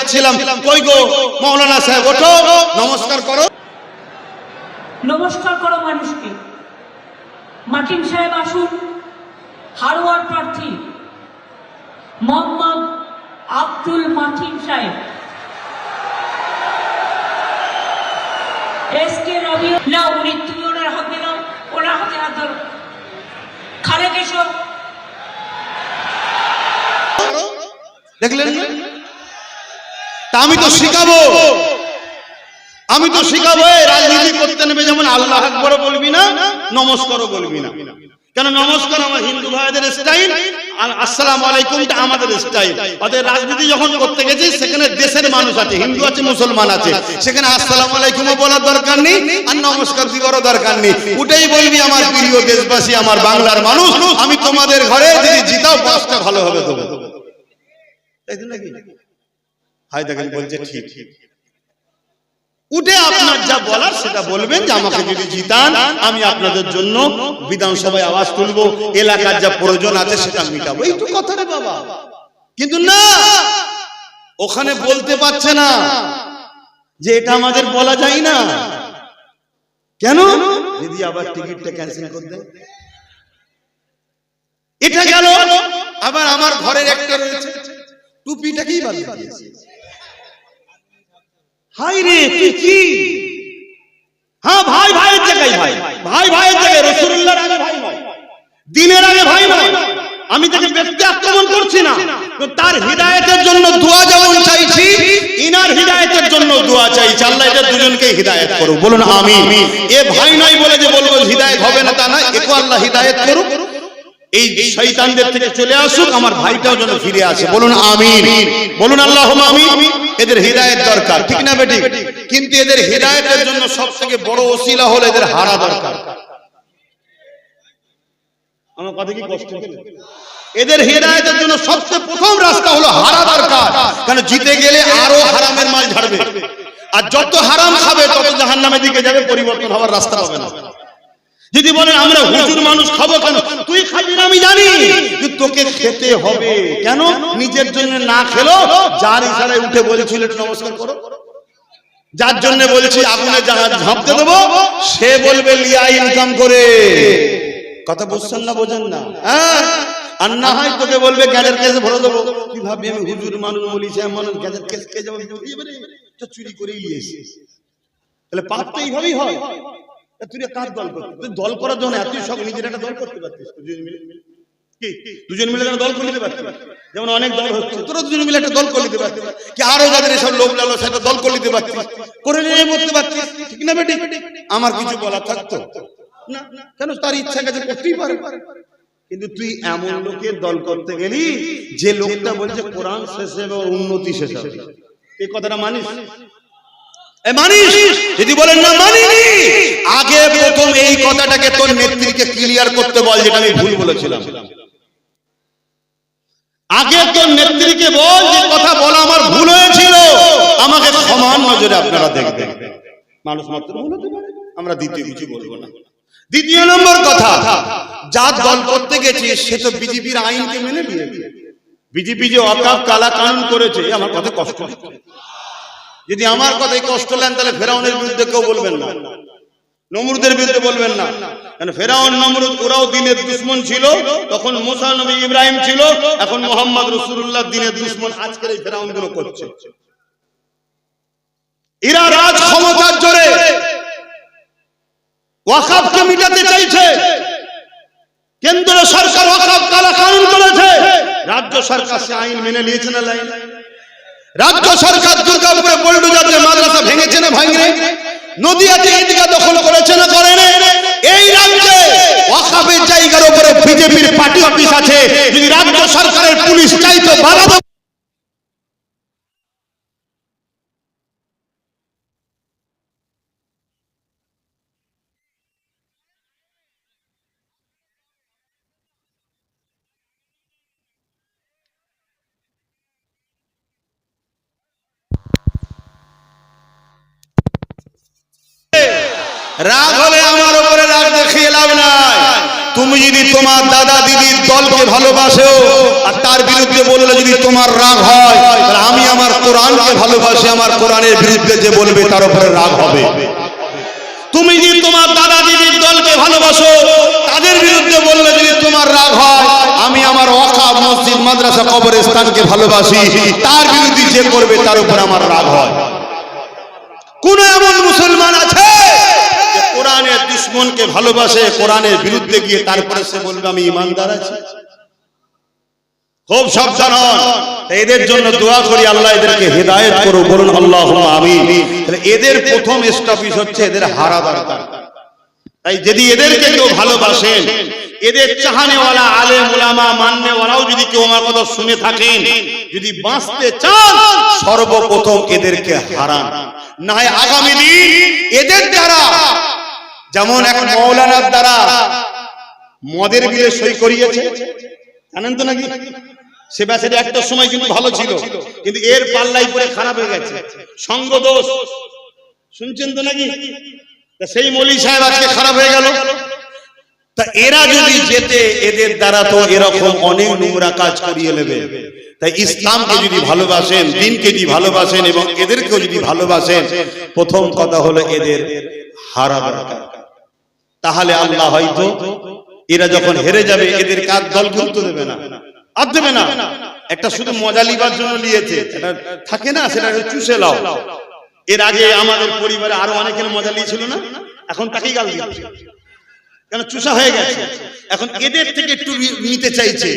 দেখছিলাম, কই গো মাওলানা সাহেব, ওঠো নমস্কার করো। নমস্কার করো মানুষকে। মাকিম সাহেব আসুন। হারোয়ার প্রার্থী মোহাম্মদ আব্দুল মাকিম সাহেব। এসকে রবি না, উনি তুমি ওনার হাতে নাও, ওনার হাতে হাত ধরো। খালেক এসো। দেখলেন, তা আমি তো শিখাবো, আমি তো শিখাবো রাজনীতি করতে নেবে যেমন আল্লাহ আকবার বলবি না, নমস্কারও বলবি না। কেন নমস্কার আমার হিন্দু ভাইদের স্টাইল, আর আসসালামু আলাইকুমটা আমাদের স্টাইল। ওদের রাজনীতি যখন করতে গেছি সেখানে দেশের মানুষ আছে, হিন্দু আছে, মুসলমান আছে, সেখানে আসসালামু আলাইকুমও বলার দরকার নেই আর নমস্কার দিবারও দরকার নেই। ওটাই বলবি আমার প্রিয় দেশবাসী, আমার বাংলার মানুষ, আমি তোমাদের ঘরে যদি জিতাও 5টা ভালোভাবে দেবো, তাই তো নাকি? হাই দেখেন বলছে ঠিক। উঠে আপনার যা বলার সেটা বলবেন যে আমাকে যদি জিতান আমি আপনাদের জন্য বিধানসভায় আওয়াজ তুলবো, এলাকার যা প্রয়োজন আছে সেটা মিটাবো, এইটুকু কথা রে বাবা। কিন্তু না, ওখানে বলতে পারছে না যে এটা আমাদের বলা যায় না। কেন? যদি আবার টিকিটটা ক্যান্সেল করে দেয়। এটা গেল। আবার আমার ঘরের একটা রয়েছে, টুপিটাকেই বাদ দিয়েছে। হাই রে তুই কি? হ্যাঁ ভাই ভাইয়ের জায়গায় ভাই, ভাই ভাইয়ের জায়গায়, রাসূলুল্লাহর আগে ভাই নয়, দ্বীনের আগে ভাই নয়। আমি তাকে ব্যক্তি আক্রমণ করছি না, তার হিদায়াতের জন্য দোয়া যেমন চাইছি, ইনার হিদায়াতের জন্য দোয়া চাইছি। আল্লাহ এদের দুজনকে হিদায়াত করুক, বলুন আমিন। এ ভাই নয় বলে যে বলবো হিদায়াত হবে না তা না, একে আল্লাহ হিদায়াত করুক, এই শয়তানদের থেকে চলে আসুক, আমার ভাইটাও যেন ফিরে আসে, বলুন আমিন, বলুন আল্লাহুম্মা আমিন। এদের হিদায়াত দরকার, ঠিক না বেটি? কিন্তু এদের হিদায়াতের জন্য সবথেকে বড় ওসিলা হলো এদের হারা দরকার। আমার কথা কি কষ্ট হলো? এদের হিদায়াতের জন্য সবচেয়ে প্রথম রাস্তা হলো হারা দরকার। কারণ জিতে গেলে আরো হারামের মাল ঝাড়বে, আর যত হারাম খাবে তত জাহান্নামের দিকে যাবে, পরিবর্তন হওয়ার রাস্তা পাবে না। যদি বলেন আমরা হুজুর মানুষ খাবো কেন, তুই খাবি না আমি জানি, কিন্তু তোকে খেতে হবে। কেন? নিজের জন্য না খেলো, যার ইশারায় উঠে বলেছিল একটু নমস্কার করো, যার জন্য বলছি আগুনে ঝাঁপতে দেবো, সে বলবে লিয়া ইনকাম করে। কথা বুঝছেন না, বোঝেন না? হ্যাঁ, আর না হয় তোকে বলবে গ্যাজেট কেস ভরে দেবো। তুই ভাববি আমি হুজুর মানুষ বলিস, এমন গ্যাজেট কেস কে যাবো, চুরি করেই নিয়েছিস। তাহলে পাপ তো এইভাবেই হয়। তুই কার দল করছিস? তুই দল করার জন্য এতই সব, নিজের একটা দল করতে পারছিস দুজন মিলে। কি দুজন মিলে একটা দল করে নিতে পারছিস? যেমন অনেক দল হচ্ছে, তোরা দুজন মিলে একটা দল করে নিতে পারছিস, কি আরো যাদের এসব লোক লালো সেটা দল করে নিতে পারছিস, করে নিয়ে করতে পারছিস, ঠিক না বেটি? আমার কিছু বলা থাকতো না, কেন? তার ইচ্ছা কাছে করতেই পারে। কিন্তু তুই এমন লোকের দল করতে গেলি যে লোকটা বলছে কোরআন শেষ হবে, উন্নতি শেষ হবে, এই কথাটা মানিস? মানিস? যদি বলেন না মানিনি, আগে প্রথম এই কথাটাকে তোর নেত্রীকে ক্লিয়ার করতে বল যেটা আমি ভুল বলেছিলাম। আগে তোর নেত্রীকে বল যে কথা বলা আমার ভুল হয়েছিল, আমাকে সমান নজরে আপনারা দেখবেন। মানুষ মাত্র ভুল হতে পারে, আমরা দ্বিতীয় কিছু বলবো না। দ্বিতীয় নম্বর কথা, যার দল করতে গেছে সে তো বিজেপির আইনকে মেনে নিয়েছে। বিজেপি যে ওয়াকফ কালা কানুন করেছে, আমার কথা কষ্ট হচ্ছে। যদি আমার কথাই কষ্ট নেন তাহলে ফেরাউনের বিরুদ্ধে কেউ বলবেন না, নমরুদের বিরুদ্ধে বলবেন না। কারণ ফেরাউন নমরুদ ওরাও দ্বীনের দুশমন ছিল, তখন মুসা নবী ইব্রাহিম ছিল, এখন মুহাম্মদ রাসূলুল্লাহ দ্বীনের দুশমন আজকের এই ফেরাউন গুলো করছে। এরা রাজ ক্ষমতার জোরে ওয়াকফকে মিটাতে চাইছে। কেন্দ্র সরকার ওয়াকফ কালা কানুন করেছে, রাজ্য সরকার সে আইন মেনে নিয়েছে না লাইন? রাজ্য সরকার দুর্গাপুরে বুলডোজার দিয়ে মাদ্রাসা ভেঙেছে না ভাঙে? নদিয়াতে ঈদগাহ দখল করেছে না করে না? এই রাজ্যে ওয়াকফের জায়গার উপরে বিজেপির পার্টি অফিস আছে, যদি রাজ্য সরকারের পুলিশ চাইতো বাধা রাগ হলে আমার উপরে রাগ দেখিয়ে লাভ নাই। তুমি যদি তোমার দাদা দিদির দলকে ভালোবাসো আর তার বিরুদ্ধে বললে যদি তোমার রাগ হয়, তাহলে আমি আমার কোরআনকে ভালোবাসি, আমার কোরআনের বিরুদ্ধে যে বলবে তার উপরে রাগ হবে। তুমি যদি তোমার দাদা দিদির দলকে ভালোবাসো, তাদের বিরুদ্ধে বললে যদি তোমার রাগ হয়, আমি আমার ওয়াকাফ মসজিদ মাদ্রাসা কবরস্থানকে ভালোবাসি, তার বিরুদ্ধে যে করবে তার উপর আমার রাগ হয়। কোন এমন মুসলমান আছে যে কোরআনের দুশমনকে ভালোবাসে, কোরআনের বিরুদ্ধে গিয়ে তারপরে সে বলবে আমি ঈমানদার আছি? খুব সাবধান হন। এদের জন্য দোয়া করি আল্লাহ এদেরকে হেদায়েত করুন, বলুন আল্লাহুম্মা আমিন। তাহলে এদের প্রথম স্টপেজ হচ্ছে এদের হারা দরকার। তাই যদি এদেরকে কেউ ভালোবাসেন, এদের চাহানেওয়ালা আলেম উলামা মাননেওয়ালাও যদি কেউ আমার কথা শুনে থাকেন, যদি বাঁচতে চান সর্বপ্রথম এদেরকে হারান, না হয় আগামী দিন এদের দ্বারা, যেমন এক মাওলানার দ্বারা মদের বিলে সই করিয়েছে, জানেন তো নাকি? সে বেচারি একটা সময় কিন্তু ভালো ছিল, কিন্তু এর পাল্লাই পরে খারাপ হয়ে গেছে, সঙ্গ দোষ, শুনছেন তো নাকি? সেই মৌলী সাহেব আজকে খারাপ হয়ে গেল। তা এরা যদি যেতে, এদের দ্বারা তো এরকম অনেক নোংরা কাজ করিয়ে নেবে। তাই ইসলামকে যদি ভালোবাসেন, দ্বীনকে যদি ভালোবাসেন এবং এদেরকেও যদি ভালোবাসেন, প্রথম কথা হলো এদের হারা দরকার। তাহলে আল্লাহ হয়তো এরা যখন হেরে যাবে এদের কাজ দল গুরুত্ব দেবে না, আর দেবে না। একটা শুধু মজা লিবার জন্য নিয়েছে, এটা থাকে না, সেটা চুষে লাও। এর আগে আমাদের পরিবারে আরো অনেকের মজা নিয়েছিল না, এখন তাকেই গাল দিচ্ছে, কেন চুষা হয়ে গেছে। এখন এদের থেকে একটু নিতে চাইছে,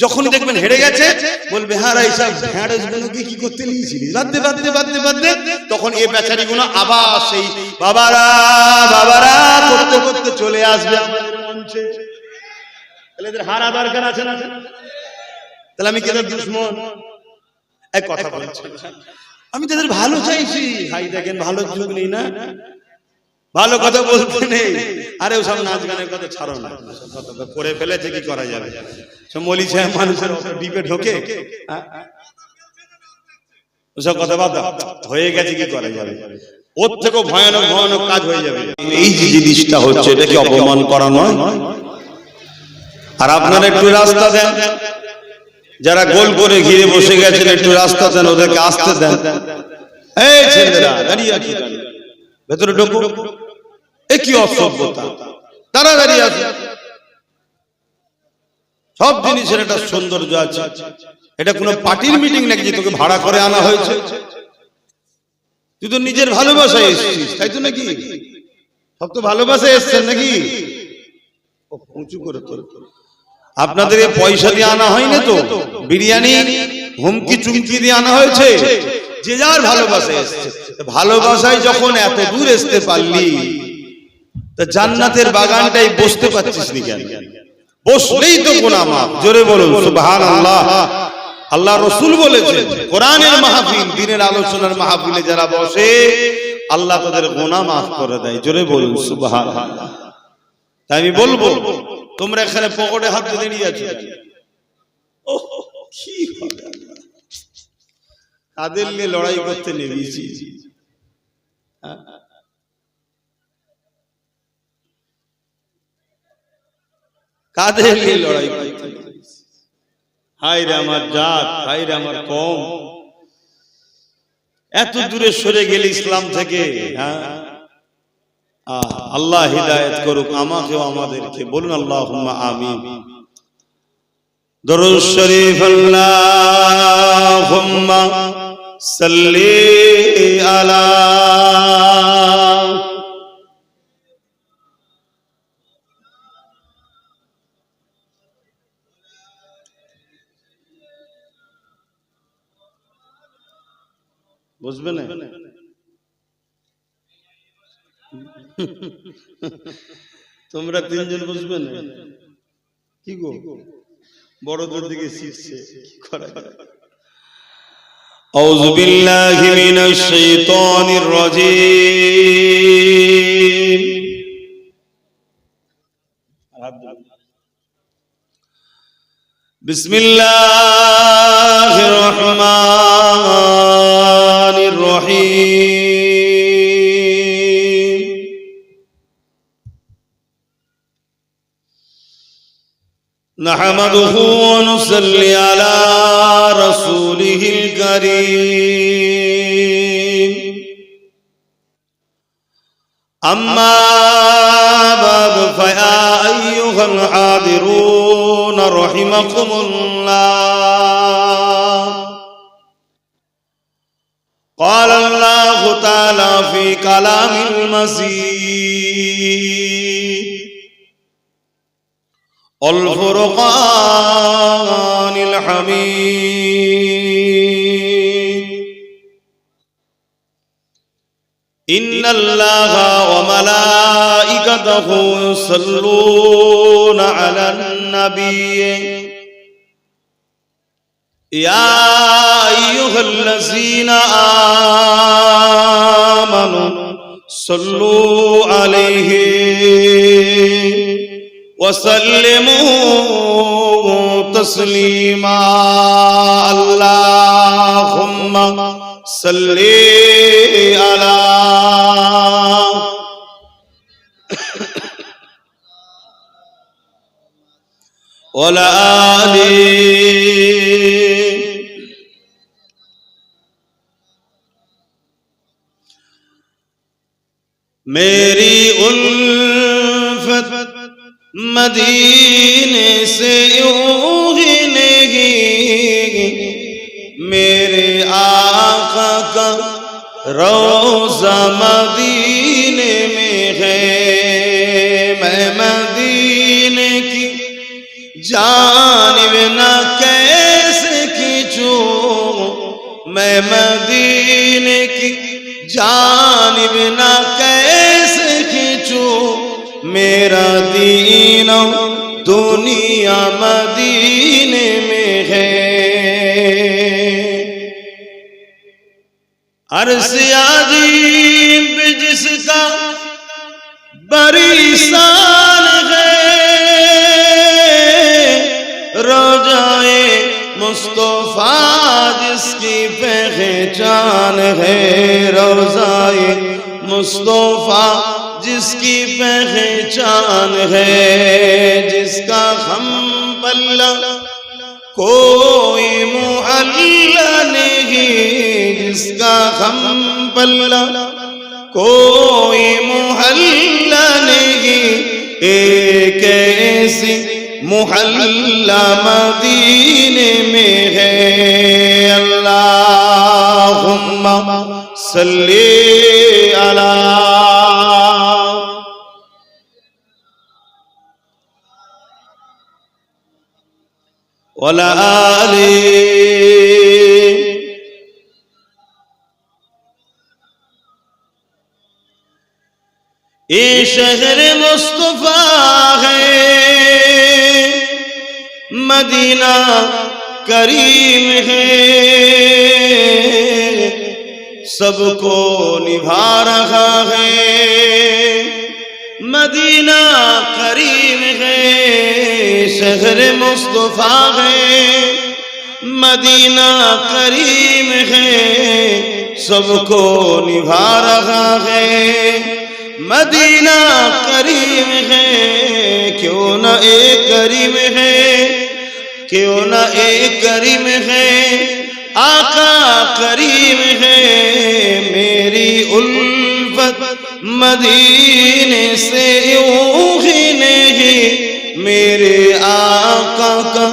যখন দেখবেন হেরে গেছে বলবে হ্যাঁ এইসব ভেড়াগুলোকে কি করতে নিয়েছিলি, বাদে বাদে বাদে বাদে, তখন এই বেচারি গুলো আবার সেই বাবারা বাবারা করতে করতে চলে আসবে আমাদের মঞ্চে। তাহলে এদের হারা দরকার আছে না? তাহলে আমি কেন দুশমন? এক কথা বলছি, আমি তাদের ভালো চাইছি। ভাই দেখেন ভালো যুগ নেই না, ভালো কথা বলতে নেই। আরে ওসব নাচ গানের কথা ছাড়ো না, করে ফেলেছে, কি করা যাবে? সব মৌলী সাহেব মানুষের ডিপে ঢোকে, ওসব কথা বাদ দাও, হয়ে গেছে, কি করা যাবে? ওর থেকেও ভয়ানক ভয়ানক কাজ হয়ে যাবে। এই যে জিনিসটা হচ্ছে, এটা কি অপমান করা নয়? আর আপনারা একটু রাস্তা দেন, যারা গোল করে ঘিরে বসে গেছেন একটু রাস্তা দেন, ওদেরকে আসতে দেন। এই ছেলেরা দাঁড়িয়ে আছে, ভেতরে ঢোকো। এ কি অসভ্যতা, তারা দাঁড়িয়ে আছে। সব জিনিসের একটা সৌন্দর্য আছে। এটা কোনো পার্টির মিটিং নাকি যে তোকে ভাড়া করে আনা হয়েছে? তুই তো নিজের ভালোবাসায় এসেছিস, তাই তো নাকি? সব তো ভালোবাসায় এসছেন নাকি? উঁচু করে তোর, আপনাদের পয়সা দিয়ে আনা হয়নি তো, বিরিয়ানি হুমকি চুমকি দিয়ে আনা হয়েছে। যে যার ভালোবাসায় এসছে, ভালোবাসায় যখন এত দূর আসতে পারলি, তা জান্নাতের বাগানটাই বসতে পারছিস নি কেন? বসলেই তো গুনাহ মাফ। জোরে বলুন সুবহানাল্লাহ। আল্লাহ রাসূল বলেছেন, কোরআনের মাহফিল, দ্বীনের আলোচনার মাহফিলে যারা বসে আল্লাহ তাদের গুনাহ মাফ করে দেয়। জোরে বলুন সুবহানাল্লাহ। তাই আমি বলবো, তোমরা এখানে পকেটে হাত দিয়ে দাঁড়িয়ে আছো, কি হবে? কাদের নিয়ে লড়াই করতে নেমেছি? কাদের নিয়ে লড়াই করতে নেমেছি? হায় রে আমার জাত, হায় রে আমার কম, এত দূরে সরে গেলে ইসলাম থেকে। আল্লাহ হিদায়াত করুক আমাকেও আমাদেরকে, বলুন আল্লাহুম্মা আমিন। দরুদ শরীফ, আল্লাহুম্মা সাল্লি আলা বুঝবে না? তোমরা তিনজন বুঝবে না কি গো? বড়দের দিকে শিখছে, কি করা যায়? আউযু বিল্লাহি মিনাশ শাইতানির রাজীম। বিসমিল্লাহির রহমানির রহিম। نحمده ونصلي على رسوله الكريم أما بعد فيا أيها الحاضرون رحمكم الله قال الله تعالى في كلام المسيح الفرقان الحميد إن الله وملائكته يصلون على النبي يا أيها الذين آمنوا صلوا عليه وسلموا تسليما اللهم صل على وعلى آله मेरी उल्फत मदीने से यूं ही नहीं मेरे आका का रोज़ा मदीने में है मैं मदीने की जानिब न कैसे खींचूं मैं मदीने की जानिब न कैसे खींचूं मेरा दीन दुनिया मदीने में है अर्श अजीब जिसका बड़ी शान है रोजाए मुस्तफा जिसकी पहचान है रोजाए मुस्तफा जिसकी पहचान है जिसका हम पल्ला कोई मुअल्ला नहीं जिसका हम पल्ला कोई मुहल्ला नहीं एक ऐसी मुहल्ला मदीने में है अल्लाहुम्मा सल्ली अला वला आली ये शहर मुस्तफा है मदीना करीम है सबको निभा रहा है मदीना करीम है शहर मुस्तफा है मदीना करीम है सबको निभा रहा है मदीना करीम है क्यों न एक करीम है क्यों न एक करीम है आका करीम है मेरी उल्फत मदीने से यूं ही नहीं मेरे आका का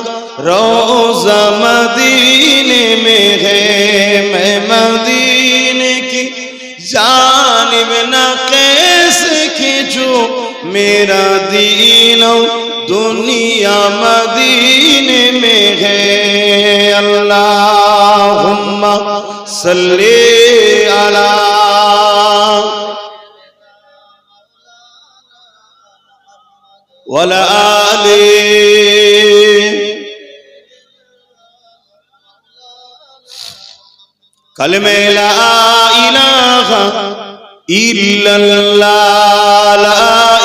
रोज़ा मदीने में है मैं मदीने की जानिब न कैसे खींचूं मेरा दीन दुनिया मदीने में है अल्लाहुम्मा सल्ली अला वला आली कलमे ला इलाहा इल्लल्लाह ला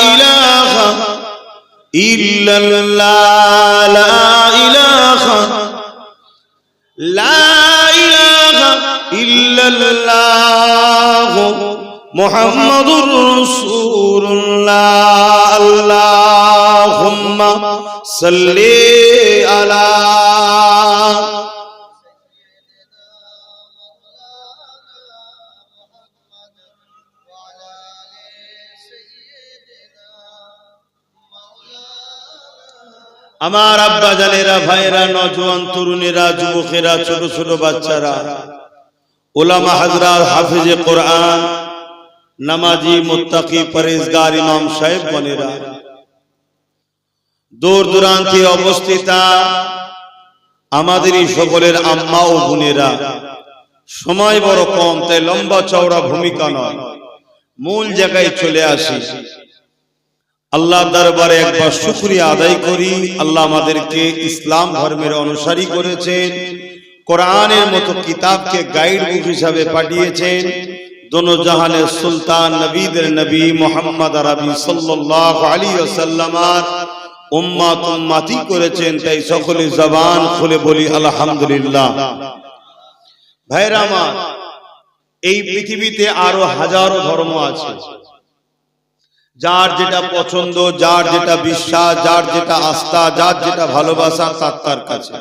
इलाहा इल्लल्लाह ला इलाहा इल्लल्लाह मुहम्मदुर रसूलुल्लाह अल्लाहुम्मा সাল্লি আলা আমার আব্বা জানেরা, ভাইরা, নওজোয়ান তরুণেরা, যুবকেরা, ছোট ছোট বাচ্চারা, উলামা হাজরাত, হাফেজে কোরআন, নামাজি, মুত্তাকি, পরেজগার ইমাম সাহেব বনেরা, দূর দূরান্তে অবস্থিতা আমাদেরই সকলের আম্মা ও বোনেরা, সময় বড় কম, তাই লম্বা চওড়া ভূমিকা নয়, মূল জায়গায় চলে আসি। আল্লাহ দরবারে একবার শুকরিয়া আদায় করি, আল্লাহ আমাদেরকে ইসলাম ধর্মের অনুসারী করেছেন, কোরআনের মতো কিতাবকে গাইড বুক হিসাবে পাঠিয়েছেন, দোনো জাহানের সুলতান, নবীদের নবী মুহাম্মদ আরবি সাল্লাল্লাহু আলাইহি ওয়াসাল্লামের উম্মত উম্মতি করেছেন। তাই সকলে জবান খুলে বলি আলহামদুলিল্লাহ। ভাইরা আমার, এই পৃথিবীতে আরো হাজারো ধর্ম আছে, যার যেটা পছন্দ, যার যেটা বিশ্বাস, যার যেটা আস্থা, যার যেটা ভালোবাসা তার কাছে।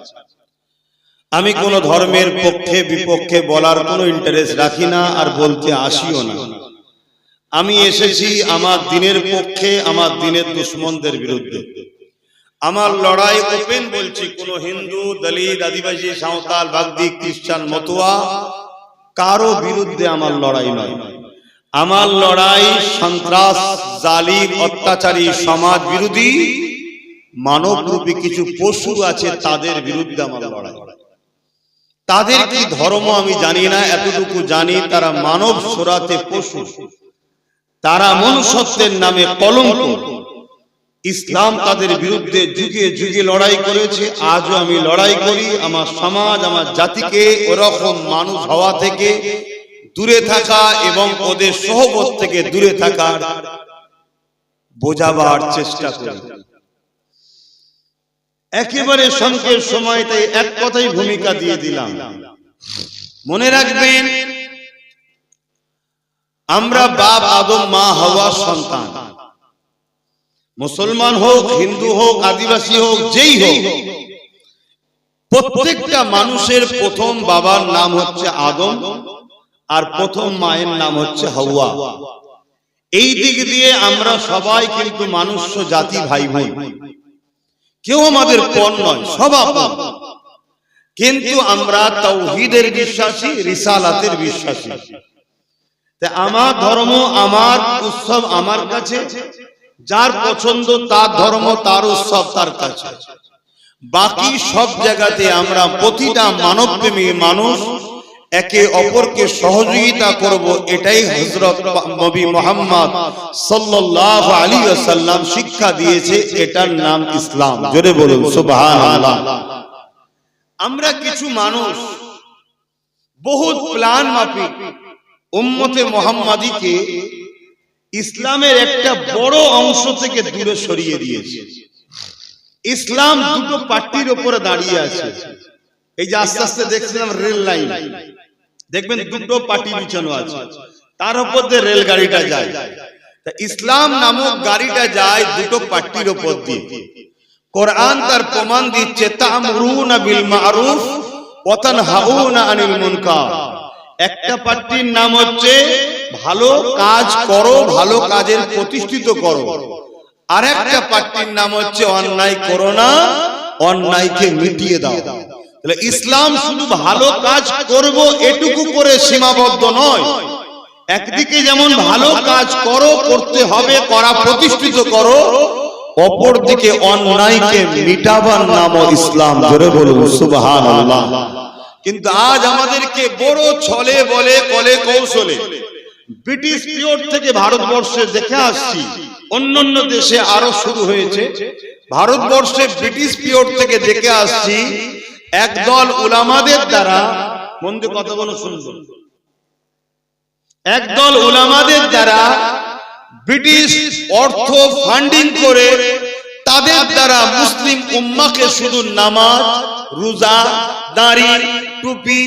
আমি কোন ধর্মের পক্ষে বিপক্ষে বলার কোনো ইন্টারেস্ট রাখি না, আর বলতে আসিও না। আমি এসেছি আমার দিনের পক্ষে, আমার দিনের দুশমনদের বিরুদ্ধে। আমার লড়াই ওপেন বলছি, কোন হিন্দু, দলিত, আদিবাসী, সাঁওতাল, বাগদি, খ্রিস্টান, মতুয়া কারো বিরুদ্ধে আমার লড়াই নয়। আমার লড়াই সন্ত্রাস, জালিম, অত্যাচারী, সমাজ বিরোধী মানবরূপী কিছু পশু আছে, তাদের বিরুদ্ধে আমার লড়াই। তাদের কি ধর্ম আমি জানি না, এতটুকু জানি তারা মানব সোরাতে পশু, তারা মনুষ্যত্বের নামে কলঙ্ক। ইসলাম তাদের বিরুদ্ধে যুগে যুগে লড়াই করেছে, আজও আমি লড়াই করি। আমার সমাজ, আমার জাতিকে ওরকম মানুষ হওয়া থেকে দূরে থাকা এবং ওদের সহবত থেকে দূরে থাকার বোঝাবার চেষ্টা করি। একেবারে সংক্ষেপ সময়, তাই এক কথাই ভূমিকা দিয়ে দিলাম। মনে রাখবেন, আমরা বাপ আদম, মা হাওয়ার সন্তান। মুসলমান হোক, হিন্দু হোক, আদিবাসী হোক, যেই হোক, প্রত্যেকটা মানুষের প্রথম বাবার নাম হচ্ছে আদম, আর প্রথম মায়ের নাম হচ্ছে হাওয়া। এই দিক দিয়ে আমরা সবাই কিন্তু মানুষ জাতি, ভাই ভাই, কেউ আমাদের পর নয়, সব আপন। কিন্তু আমরা তাওহীদের বিশ্বাসী, রিসালাতের বিশ্বাসী। তাই আমার ধর্ম, আমার উৎসব আমার কাছে, যার পছন্দ তার ধর্ম, তার উৎসব তার কাছে। বাকি সব জায়গাতে আমরা প্রতিটা মানবপ্রেমী মানুষ একে অপরকে সহযোগিতা করব, এটাই হযরত নবী মুহাম্মদ সাল্লাল্লাহু আলাইহি ওয়াসাল্লাম শিক্ষা দিয়েছে। এটার নাম ইসলাম। জোরে বলুন সুবহানাল্লাহ। আমরা কিছু মানুষ বহুত প্ল্যান মাফিক উম্মতে মুহাম্মাদীকে ইসলামের একটা বড় অংশ থেকে দূরে সরিয়ে দিয়েছে। ইসলাম দুটো পার্টির উপরে দাঁড়িয়ে আছে। এই যে আস্তে আস্তে দেখছিলাম রেল লাইন, দেখবেন দুটো পার্টি বিছানো আছে, তার উপর দিয়ে রেলগাড়িটা যায়। তা ইসলাম নামক গাড়িটা যায় দুটো পার্টির উপর দিয়ে। কোরআন তার প্রমাণ দিচ্ছে, তা'মুরুনা বিল মা'রুফ ওয়া তানহাউনা আনিল মুনকার। একটা পার্টির নাম হচ্ছে ভালো কাজ করো, ভালো কাজের প্রতিষ্ঠিত করো। আর একটা পার্টির নাম হচ্ছে অন্যায় করো না, অন্যায়কে মিটিয়ে দাও। তাহলে ইসলাম শুধু ভালো কাজ করব এটুকু করে সীমাবদ্ধ নয়। একদিকে যেমন ভালো কাজ করো, করতে হবে, করা প্রতিষ্ঠিত করো, অপর দিকে অন্যায়কে মিটাবার নাম ইসলাম। জোরে বলুন সুবহানাল্লাহ। কিন্তু আজ আমাদেরকে বড় ছলে বলে, কলে কৌশলে ব্রিটিশ পিরিয়ড থেকে ভারতবর্ষে দেখে আসছি, অন্যান্য দেশে আরো শুরু হয়েছে। ভারতবর্ষে ব্রিটিশ পিরিয়ড থেকে দেখে আসছি, একদল উলামাদের দ্বারা, মন দিয়ে কথাগুলো শুনবেন, একদল উলামাদের দ্বারা ব্রিটিশ অর্থ ফান্ডিং করে তাদের দ্বারা মুসলিম উম্মাকে শুধু নামাজ, রোজা, দাড়ি, টুপি,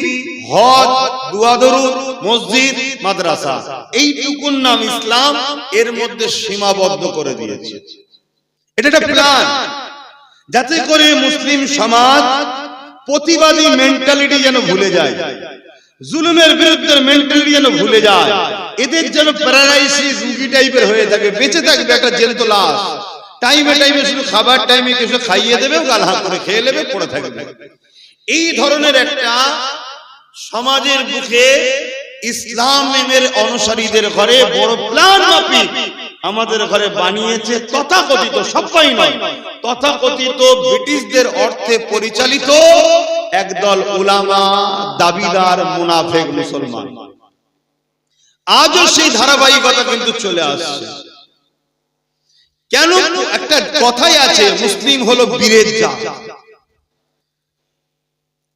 হজ, দুয়া দরুদ, মসজিদ, মাদ্রাসা, এইটুকুর নাম ইসলাম, এর মধ্যে সীমাবদ্ধ করে দিয়েছে। এটা একটা প্ল্যান। যাতে করে মুসলিম সমাজ প্রতিবাদী মেন্টালিটি যেন ভুলে যায়, জুলুমের বিরুদ্ধে মেন্টালিটি যেন ভুলে যায়, এদের যেন প্যারালাইসিস রোগী টাইপের হয়ে থাকে, বেঁচে থাকবে একটা জ্যান্ত লাশ, টাইমে টাইমে শুধু খাবার টাইমে কিছু খাইয়ে দেবে, গাল হাত করে খেয়ে নেবে, পড়ে থাকবে। এই ধরনের একটা সমাজের বুকে ইসলামের অনুসারীদের ঘরে বড় প্ল্যান মাফিক আমাদের ঘরে বানিয়েছে তথাকথিত, সবাই নয়, তথাকথিত ব্রিটিশদের অর্থে পরিচালিত একদল উলামা, দাবিদার, মুনাফিক মুসলমান। আজও সেই ধারাবাহিকতা কিন্তু চলে আসছে। কেন? একটা কথাই আছে, মুসলিম হলো বীরের জাত।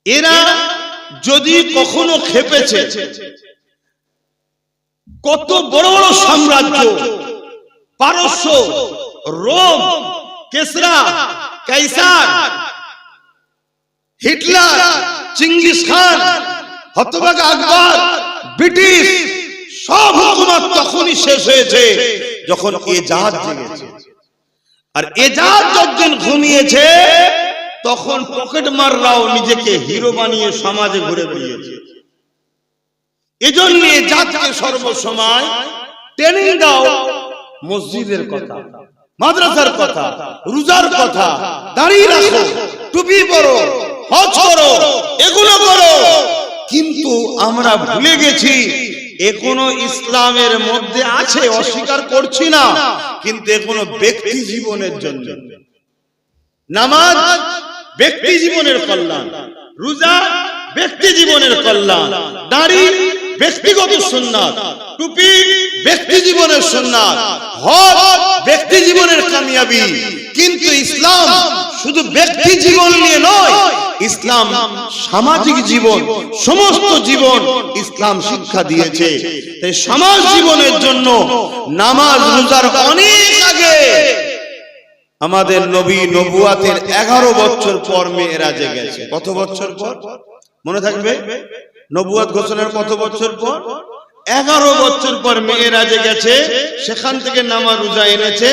এরা যদি কখনো খেপেছে, কত বড় বড় সাম্রাজ্য, পারস্য, রোম, কেসরা, কাইসার, হিটলার, চিঙ্গিস খান, হতভাগা আকবর, ব্রিটিশ, সব হুকুমত তখনই শেষ হয়েছে যখন এজাজ জেগেছে। আর এজাজ যখন ঘুমিয়েছে তখন পকেট মাররাও নিজেকে হিরো বানিয়ে সমাজে ঘুরে বেরিয়েছে। এজন্য এজাজকে সর্বসময় ট্রেনিং দাও মসজিদের কথা, মাদ্রাসার কথা, রোজার কথা, দাড়ি রাখো, টুপি পরো, হজ করো, এগুলো করো। কিন্তু আমরা ভুলে গেছি এখনো ইসলামের মধ্যে আছে, অস্বীকার করছি না, কিন্তু এখনো ব্যক্তি জীবনের জন্য। নামাজ ব্যক্তি জীবনের কল্যাণ, রোজা ব্যক্তি জীবনের কল্যাণ, দাড়ি ব্যক্তিগত সুন্নাত, টুপি ব্যক্তি জীবনের সুন্নাত, হজ ব্যক্তি জীবনের কামিয়াবি। কিন্তু ইসলাম শুধু ব্যক্তি জীবন নিয়ে নয়, ইসলাম সামাজিক জীবন, সমস্ত জীবন ইসলাম শিক্ষা দিয়েছে। তাই সমাজ জীবনের জন্য নামাজ রোজার অনেক আগে আমাদের নবী নবুয়াতের 11 বছর পর মেরাজে গেছে। কত বছর পর মনে থাকবে? নবুয়াত ঘোষণার কত বছর পর? 11 বছর পর মেরাজে গেছে। সেখান থেকে নামাজ রোজা এনেছে।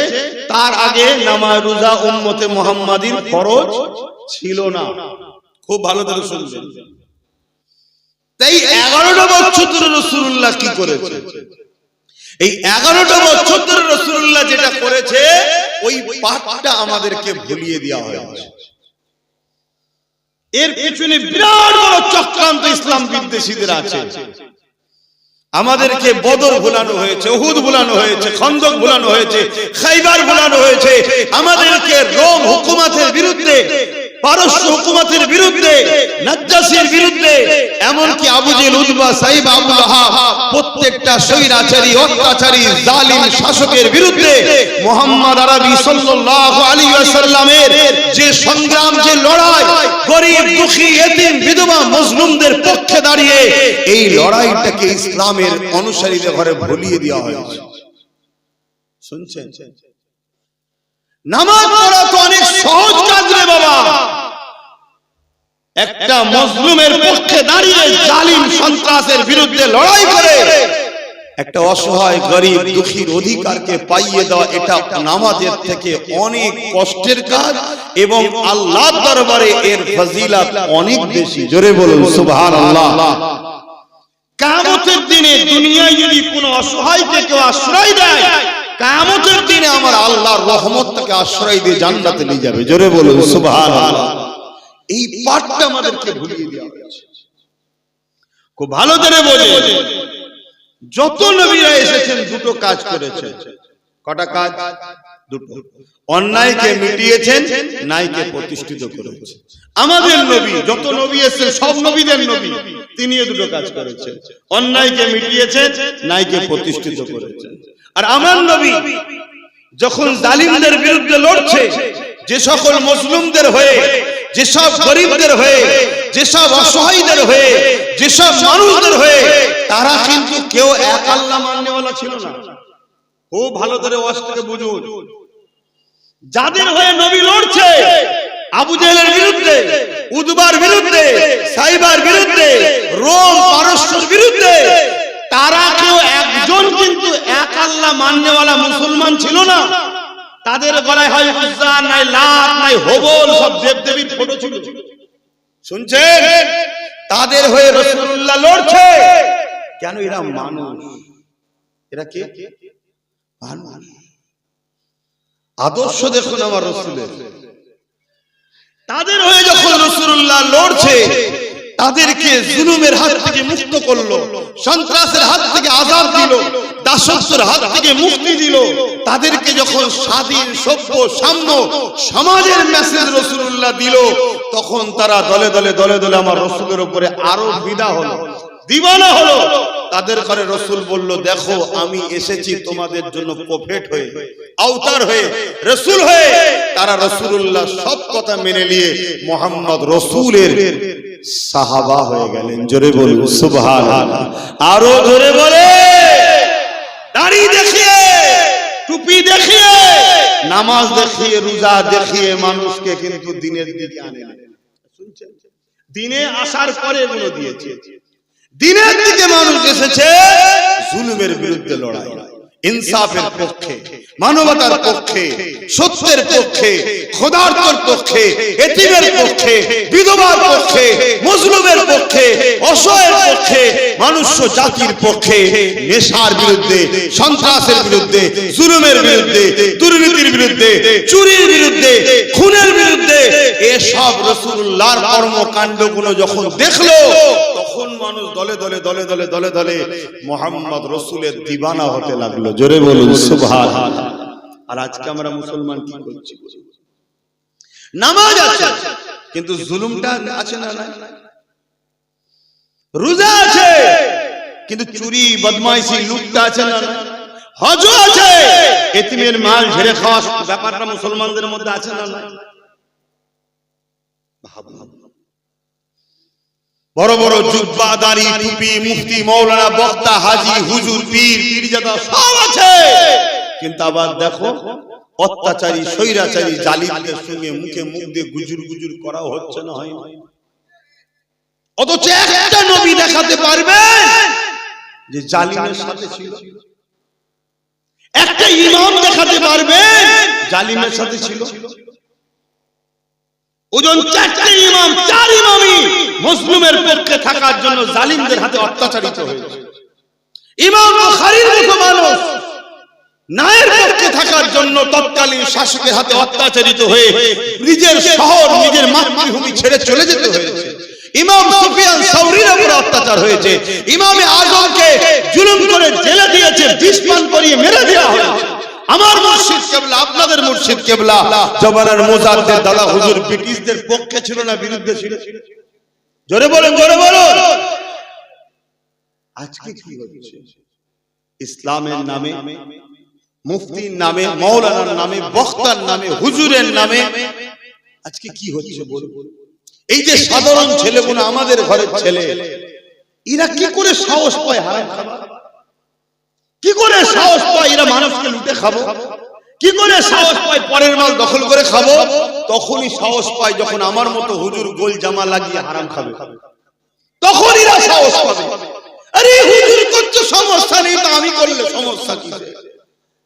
তার আগে নামাজ রোজা উম্মতে মুহাম্মাদির ফরজ ছিল না। খুব ভালো করে শুনবেন। তাই 11টা বছর ধরে রাসূলুল্লাহ কি করেছে? এই 11টা বছর ধরে রাসূলুল্লাহ যেটা করেছে ওই পাঠটা আমাদেরকে ভুলিয়ে দেওয়া হয়েছে। এর পিছনে বিরাট বড় চক্রান্ত ইসলাম বিদ্বেষীদের আছে। আমাদেরকে বদর ভুলানো হয়েছে, উহুদ ভুলানো হয়েছে, খন্দক ভুলানো হয়েছে, খাইবার ভুলানো হয়েছে। আমাদেরকে রোম হুকুমতের বিরুদ্ধে, পারস্য হুকুমতের বিরুদ্ধে, নাজ্জাসীর বিরুদ্ধে, এমনকি আবু জেহেল, উতবা, সাইবা, আবু লাহাব প্রত্যেকটা স্বৈরাচারী, অত্যাচারী, জালিম শাসকের বিরুদ্ধে মুহাম্মদ আরবি সাল্লাল্লাহু আলাইহি ওয়াসাল্লামের যে সংগ্রাম, যে লড়াই, গরীব, দুঃখী, এতিম, বিধবা, মজলুমদের পক্ষে দাঁড়িয়ে এই লড়াইটাকে ইসলামের অনুসারীদের ঘরে ভুলিয়ে দেওয়া হয়েছে। শুনছেন? নামাজ পড়া তো অনেক সহজ কাজ রে বাবা। একটা মজলুমের পক্ষে দাঁড়িয়ে জালিম সন্ত্রাসের বিরুদ্ধে লড়াই করে একটা অসহায় গরীব দুঃখীর অধিকারকে পাইয়ে দেওয়া, এটা নামাজের থেকে অনেক কষ্টের কাজ এবং আল্লাহর দরবারে এর ফজিলত অনেক বেশি। জোরে বলুন সুবহানাল্লাহ। কিয়ামতের দিনে দুনিয়ায় যদি কোনো অসহায়কে কেউ আশ্রয় দেয়, কিয়ামতের দিনে আমার আল্লাহর রহমত তাকে আশ্রয় দিয়ে জান্নাতে নিয়ে যাবে। জোরে বলুন সুবহানাল্লাহ। এই পাঠটা আমাদেরকে ভুলিয়ে দেওয়া হয়েছে। খুব ভালো করে বলে, যত নবীরা এসেছেন দুটো কাজ করেছেন। কটা কাজ? দুটো। অন্যায়কে মিটিয়েছেন, ন্যায়কে প্রতিষ্ঠিত করেছেন। আমাদের নবী, যত নবী এসেছেন সব নবীদের নবী, তিনিও দুটো কাজ করেছেন। অন্যায়কে মিটিয়েছেন, ন্যায়কে প্রতিষ্ঠিত করেছেন। আর আমার নবী যখন জালিমদের বিরুদ্ধে লড়ছে, যে সকল মুসলিমদের হয়ে, যেসব গরিবদের হয়ে, যেসব অসহায়দের হয়ে, যেসব মানুষদের হয়ে, তারা কিন্তু কেউ এক আল্লাহ মাননেওয়ালা ছিল না। খুব ভালো করে ওয়াজটাকে বুঝুন। যাদের হয়ে নবী লড়ছে, আবু জেহেলের বিরুদ্ধে, উতবার বিরুদ্ধে, সাইবার বিরুদ্ধে, রোম পারস্যের বিরুদ্ধে, তারা কেউ একজন কিন্তু এক আল্লাহ মাননেওয়ালা মুসলমান ছিল না। তাদের গলায় হয় উজ্জা, নাই লাত, নাই হবল, সব দেবদেবীর ফটো ছিল। শুনছেন? তাদের হয়ে রাসূলুল্লাহ লড়ছে কেন? এরা মানুষ। এরা কে? মানুষ। আদর্শ দেখুন আমার রাসূলের। তাদের হয়ে যখন রাসূলুল্লাহ লড়ছে, তাদেরকে জুলুমের হাত থেকে মুক্ত করলো, সন্ত্রাসের হাত থেকে আযাব দিল, দাসত্বের হাত থেকে মুক্তি দিল। তাদেরকে যখন স্বাধীন সভ্য সাম্য সমাজের মেসেজ রাসূলুল্লাহ দিল, তখন তারা দলে দলে দলে দলে আমার রাসূলের উপরে আরো বিদা হলো, দিওয়ানা হলো। তাদের ঘরে রাসূল বলল, দেখো আমি এসেছি তোমাদের জন্য প্রফেট হয়ে, আওতার হয়ে, রাসূল হয়ে। তারা রাসূলুল্লাহ সব কথা মেনে নিয়ে মুহাম্মদ রাসূলের সাহাবা হয়ে গেলেন। জোরে বলুন সুবহানাল্লাহ। আরো জোরে বলে, দাড়ি দেখিয়ে, টুপি দেখিয়ে, নামাজ দেখিয়ে, রোজা দেখিয়ে মানুষকে কিন্তু দিনের দিকে আনে। শুনছেন? দিনে আসার পরে এগুলো দিয়েছে। দিনের দিকে মানুষ এসেছে জুলুমের বিরুদ্ধে লড়াই, ইনসাফের পক্ষে, মানবতার পক্ষে, সত্যের পক্ষে, খোদার পক্ষে, এতিমের পক্ষে, বিধবার পক্ষে, মজলুমের পক্ষে, অসহায়ের পক্ষে, মনুষ্য জাতির পক্ষে, নেশার বিরুদ্ধে, সন্ত্রাসের বিরুদ্ধে, জুলুমের বিরুদ্ধে, দুর্নীতির বিরুদ্ধে, চুরির বিরুদ্ধে, খুনের বিরুদ্ধে। এসব রাসূলুল্লাহর কর্মকাণ্ডগুলো যখন দেখলো, তখন মানুষ দলে দলে দলে দলে দলে দলে মুহাম্মদ রাসূলের দিওয়ানা হতে লাগলো। জোরে বলুন সুবহানাল্লাহ। আর আজকে আমরা মুসলমান কি করছি? নামাজ আছে কিন্তু জুলুমটা আছে না? রোজা আছে কিন্তু চুরি, বদমাইশি, লুটটা আছে না? হজ আছে, এতিমের মাল ঝেড়ে খাওয়া ব্যাপারটা মুসলমানদের মধ্যে আছে না? বড় বড় জুব্বা, দাড়ি, টুপি, মুফতি, মাওলানা, বক্তা, হাজী, হুজুর, পীর, পীরজাদা সব আছে। কিন্তু আবার দেখো অত্যাচারী, স্বৈরাচারী, জালিমদের সঙ্গে মুখে মুখ দিয়ে গুজুর গুজুর করা হচ্ছে না? হয় না? অথচ একটা নবী দেখাতে পারবেন যে জালিমের সাথে ছিল? একটা ইমাম দেখাতে পারবেন জালিমের সাথে ছিল? ওজন চারটে ইমাম, চার ইমামই মুসলিমের পক্ষে থাকার জন্য জালিমদের হাতে অত্যাচারিত হয়েছে। ইমাম বুখারীর মতো মানুষ ন্যায়ের পক্ষে থাকার জন্য তৎকালীন শাসকের হাতে অত্যাচারিত হয়ে নিজের শহর, নিজের মাতৃভূমি ছেড়ে চলে যেতে হয়েছে। ইমাম সুফিয়ান সাওরীর উপর অত্যাচার হয়েছে। ইমামে আজমকে জুলুম করে জেলে দিয়েছে, বিষ পান করিয়ে মেরে দেওয়া হয়েছে। আমার মুর্শিদ কেবলা, আপনাদের মুর্শিদ কেবলা জমানার মুজাদ্দিদ দাদা হুজুর ব্রিটিশদের পক্ষে ছিল না বিরুদ্ধে ছিল? জোরে বলেন, জোরে বলুন। আজকে কি হচ্ছে? ইসলামের নামে, মুফতির নামে, মাওলানার নামে, বক্তার নামে, হুজুরের নামে আজকে কি হচ্ছে বলুন? এই যে সাধারণ ছেলেগুলো, আমাদের ঘরের ছেলে, এরা কি করে সাহস পায় হারাম খাবার? কি করে সাহস পায় এরা মানুষকে লুটে খাবো? কি করে সাহস পায় পরের মাল দখল করে খাবো? তখনই সাহস পায় যখন আমার মতো হুজুর গোল জামা লাগিয়ে হারাম খাবে, তখন এরা সাহস পাবে। আরে হুজুর করছে, সমস্যা নেই, তো আমি করলে সমস্যা কি?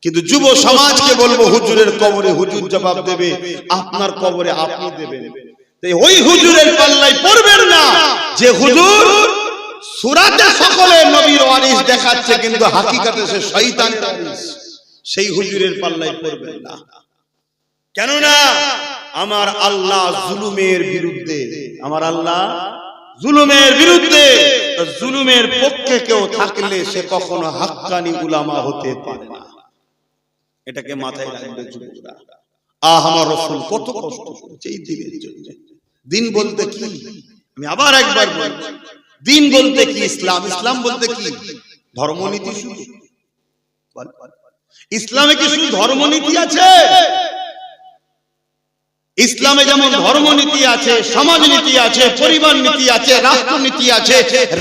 কিন্তু যুব সমাজকে বলবো, হুজুরের কবরে হুজুর জবাব দেবে, আপনার কবরে আপনি দেবেন। ওই হুজুরের পাল্লায় পড়বেন না যে হুজুর সূরাতে সকলে নবীর ওয়ারিস দেখাচ্ছে কিন্তু হাকিকাতে সে শয়তানের ওয়ারিস। সেই হুজুরের পাল্লায় পড়বেন না। কেন না? আমার আল্লাহ জুলুমের বিরুদ্ধে, আমার আল্লাহ জুলুমের বিরুদ্ধে। জুলুমের পক্ষে কেউ থাকলে সে কখনো হাক্কানি উলামা হতে পারে না। এটাকে মাথায় রাখবে যুবকরা। আমার রাসূল কত কষ্ট করেছে এই দিনের জন্য। দিন বলতে কি? আমি আবার একবার বলছি, দিন বলতে কি? ইসলাম। ইসলাম বলতে কি? ধর্মনীতি শুধু? ইসলামে কি শুধু ধর্মনীতি আছে? ইসলামে যেমন ধর্মনীতি আছে, সমাজনীতি আছে, পরিবার নীতি আছে, রাষ্ট্রনীতি আছে,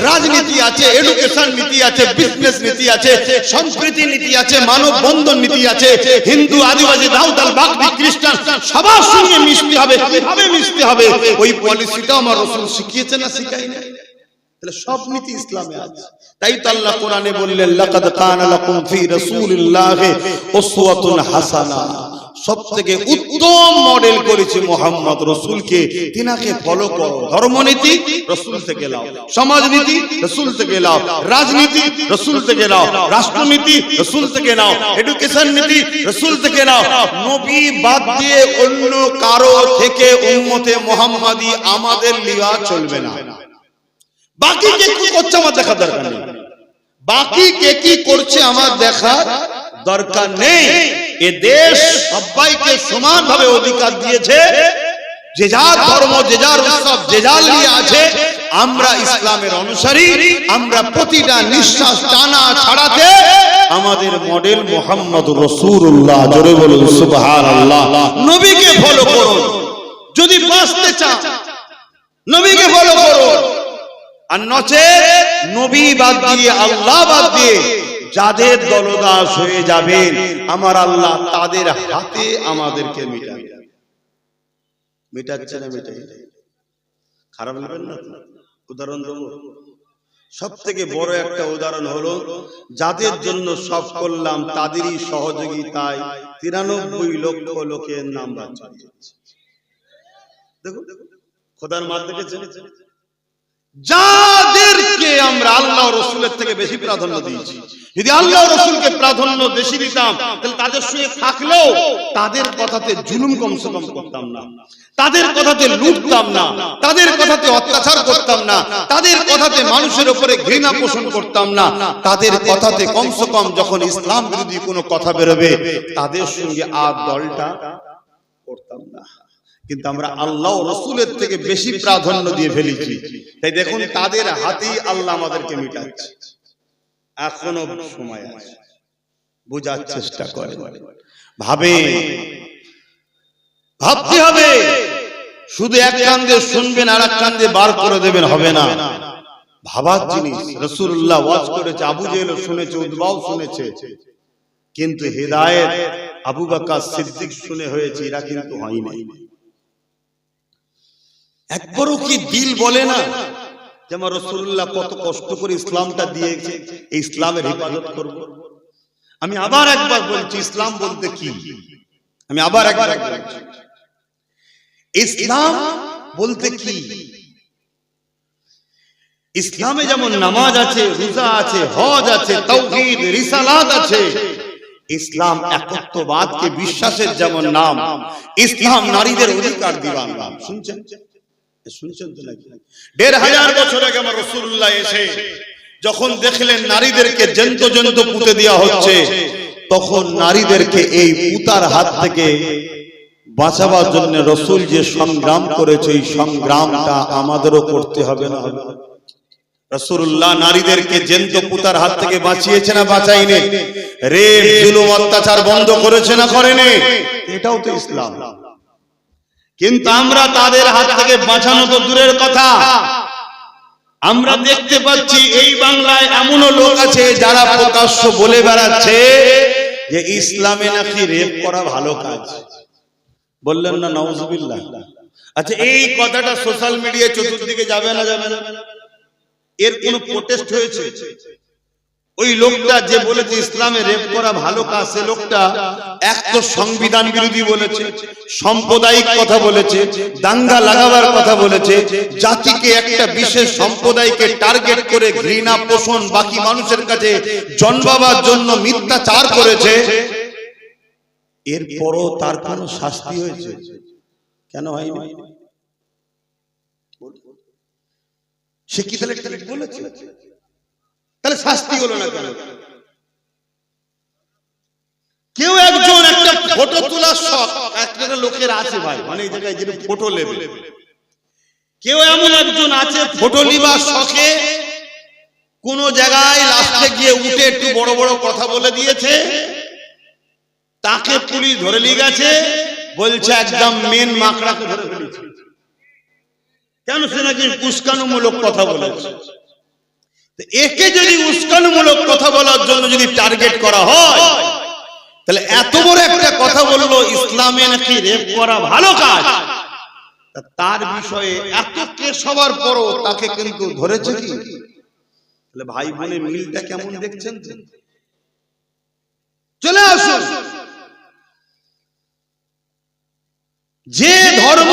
রাজনীতি আছে, এডুকেশন নীতি আছে, বিজনেস নীতি আছে, সংস্কৃতি নীতি আছে, মানব বন্ধন নীতি আছে। হিন্দু, আদিবাসী, দাউদাল, বাগদি, খ্রিস্টান সবার সঙ্গে মিশতে হবে। কিভাবে মিশতে হবে ওই পলিসিটা আমার রাসূল শিখিয়েছে না শিখাই না? তাহলে সব নীতি ইসলামে আছে। তাই তো আল্লাহ কোরআনে বললেন, লাকাদ কানা লাকুম ফি রাসূলিল্লাহি উসওয়াতুন হাসানাহ। সবথেকে উত্তম মডেল করেছে মোহাম্মদ রসুলকে, তিনাকে ফলো করো। ধর্মনীতি রসুল থেকে লাও, সমাজনীতি রসুল থেকে লাও, রাজনীতি রসুল থেকে লাও, রাষ্ট্রনীতি রসুল থেকে নাও, এডুকেশন নীতি রসুল থেকে নাও। নবী বাদ দিয়ে অন্য কারো থেকে উম্মতে মুহাম্মাদি আমাদের লিওয়া চলবে না। বাকি কে কি করছে আমার দেখার দরকার নেই, বাকি কে কি করছে আমার দেখার দরকার নেই। এ দেশ সবাইকে সমানভাবে অধিকার দিয়েছে, যে যার ধর্ম, যে যার উৎসব, যে যার নিয়ে আছে। আমরা ইসলামের অনুসারী, আমরা প্রতিটা নিঃশ্বাস টানা ছাড়াতে আমাদের মডেল মুহাম্মদ রাসূলুল্লাহ। জোরে বলুন সুবহানাল্লাহ। নবীকে ফলো করুন, যদি বাঁচতে চান নবীকে ফলো করুন। আর নচেত নবী বাদ দিয়ে, আল্লাহ বাদ দিয়ে যাদের দলদাস হয়ে যাবেন, আমার আল্লাহ তাদের হাতে আমাদেরকে মিটাচ্ছে না মিটাই। খারাপ লাগবেন না? উদাহরণ দেবো। সব থেকে বড় একটা উদাহরণ হলো, যাদের জন্য সব করলাম তাদেরই সহযোগিতায় 93 লক্ষ লোকের নাম বাদ। দেখো খোদার মাল দেখেছেন, যাদেরকে আমরা আল্লাহ রসুলের থেকে বেশি প্রাধান্য দিয়েছি। যদি আল্লাহ রসুলকে প্রাধান্য বেশি দিতাম, তাহলে তাদের সঙ্গে থাকলেও তাদের কথাতে জুলুম কমসে কম করতাম না, তাদের কথাতে লুটতাম না, তাদের কথাতে অত্যাচার করতাম না, তাদের কথাতে মানুষের উপরে ঘৃণা পোষণ করতাম না, তাদের কথাতে কমসে কম যখন ইসলাম বিরোধী কোনো কথা বেরোবে তাদের সঙ্গে আর দলটা করতাম না। কিন্তু আমরা আল্লাহ রসুলের থেকে বেশি প্রাধান্য দিয়ে ফেলেছি, তাই দেখুন তাদের হাতেই আল্লাহ আমাদেরকে মিটাচ্ছে। এখনো সময় আছে, বোঝার চেষ্টা করে, ভাবতে হবে। শুধু এক কান দিয়ে শুনবেন আর এক কান দিয়ে বার করে দেবেন, হবে না। ভাবার জিনিস। রাসূলুল্লাহ ওয়াজ করেছে, আবু জেহেল শুনেছে, উতবাও শুনেছে, কিন্তু হিদায়াত আবু বকর সিদ্দিক শুনে হয়েছে, এরা কিন্তু হয় নাই। একবারও কি দিল বলে না যে আমার রাসূলুল্লাহ কত কষ্ট করে ইসলামটা দিয়েছে, এই ইসলামের হেফাজত করব? আমি আবার একবার বলছি, ইসলাম বলতে কি? আমি আবার একবার বলছি, ইসলাম বলতে কি? ইসলামে যেমন নামাজ আছে, রোজা আছে, হজ আছে, তাওহীদ, রিসালাত আছে। ইসলাম একত্ববাদকে বিশ্বাসের যেমন নাম, ইসলাম নারীদের অধিকার দিবার নাম। শুনছেন তো নাকি? 1500 বছর আগে আমার রাসূলুল্লাহ এসে যখন দেখলেন নারীদেরকে জন্ত পুঁতে দেওয়া হচ্ছে, তখন নারীদেরকে এই পুতার হাত থেকে বাঁচাবার জন্য রাসূল যে সংগ্রাম করেছে, এই সংগ্রামটা আমাদেরও করতে হবে না? রাসূলুল্লাহ নারীদেরকে জন্ত পুতার হাত থেকে বাঁচিয়েছে না বাঁচাইনি? রেপ, জুলুম, অত্যাচার বন্ধ করেছে না করেনি? এটাও তো ইসলাম। কিন্তু আমরা তাদের হাত থেকে বাঁচানো তো দূরের কথা, আমরা দেখতে পাচ্ছি এই বাংলায় এমনও লোক আছে যারা প্রকাশ্য বলে বেড়াচ্ছে যে ইসলামে নাকি রেপ করা ভালো কাজ। বললেন না নাউজুবিল্লাহ? আচ্ছা, এই কথাটা সোশ্যাল মিডিয়ায় চতুর্দিকে যাবে না? এর কোন প্রোটেস্ট হয়েছে? ওই লোকটা যে বলেছে ইসলামে রেপ করা ভালো কাজ, সে লোকটা এক তো সংবিধান বিরোধী বলেছে, সাম্প্রদায়িক কথা বলেছে, দাঙ্গা লাগাবার কথা বলেছে, জাতিকে একটা বিশেষ সম্প্রদায়কে টার্গেট করে ঘৃণা পোষণ বাকি মানুষের কাছে জন্মাবার জন্য মিথ্যাচার করেছে। এরপরও তার কোনো শাস্তি হয়েছে? কেন হয়নি? সে কি তাহলে বলেছে? তাহলে শাস্তি হলো না কেন? কেউ একজন একটা ফটো তোলার শখ একটা লোকের আছে ভাই, মানে এই জায়গায় যেটা ফটো নেবে, কেউ এমন একজন আছে ফটো নিবার শখে কোন জায়গায় লাস্টে গিয়ে উঠে একটু বড় বড় কথা বলে দিয়েছে, তাকে পুলিশ ধরে নিয়ে গেছে, বলছে একদম মেন মাকড়াকে ধরে ফেলেছে। কেন? সে নাকি উস্কানিমূলক কথা বলেছে। একে যদি উস্কানিমূলক কথা বলার জন্য যদি টার্গেট করা হয়, তাহলে এত বড় একটা কথা বললো ইসলামে নাকি রেপ করা ভালো কাজ, তার বিষয়ে এত কেস হওয়ার পরও তাকে কিন্তু ধরেছে কি? তাহলে ভাই বোনের মিলটা কেমন দেখছেন? চলে আসুন, যে ধর্ম